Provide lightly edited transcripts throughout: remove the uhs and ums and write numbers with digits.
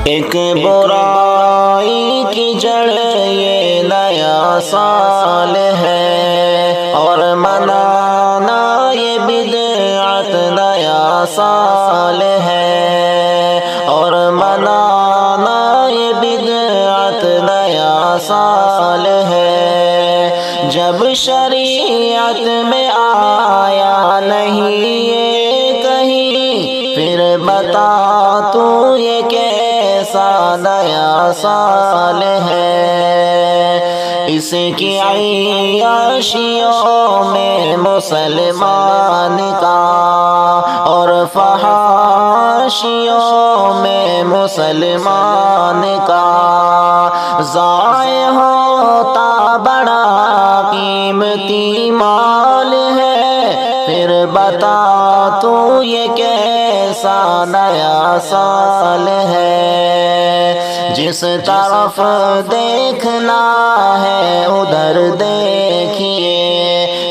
ایک برائی کی جڑ یہ نیا سال ہے، اور منانا یہ بدعت نیا سال ہے، اور منانا یہ بدعت نیا سال ہے۔ جب شریعت میں آیا نہیں یہ کہیں، پھر بتا تو یہ کیسا نیا سال ہے۔ اس کی عیاشیوں میں مسلمان کا، اور فحاشیوں میں مسلمان کا ضائع ہوتا بڑا قیمتی مال ہے۔ پھر بتا تو یہ کیسا نیا سال ہے۔ جس طرف دیکھنا ہے ادھر دیکھیے،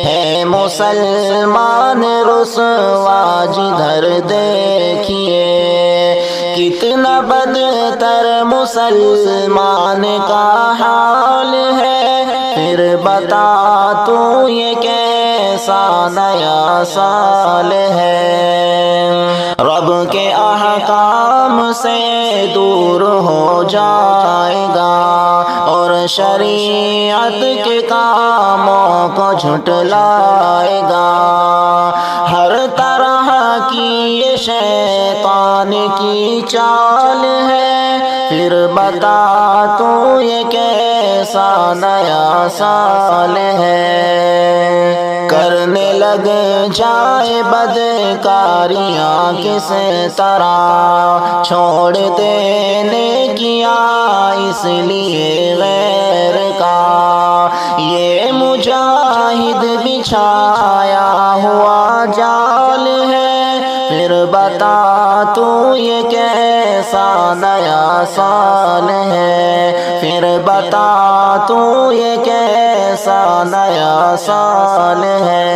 ہے مسلمان رسوا جدھر دیکھیے۔ کتنا بدتر مسلمان کا حال ہے، پھر بتا تو یہ کیسا نیا سال ہے۔ رب کے احکام سے دور ہو جائے گا، اور شریعت کے کاموں کو جھٹلائے گا۔ ہر طرح کی یہ شیطان کی چال ہے، پھر بتا تو یہ کیسا نیا سال ہے۔ کرنے لگ جائے بدکاریاں کس طرح، چھوڑ دینے کیا اس لیے غیر کا۔ یہ مجاہد بچھایا ہوا جال ہے، پھر بتا تو یہ کیسا نیا سال ہے۔ پھر بتا تو یہ کیسا نیا سال ہے۔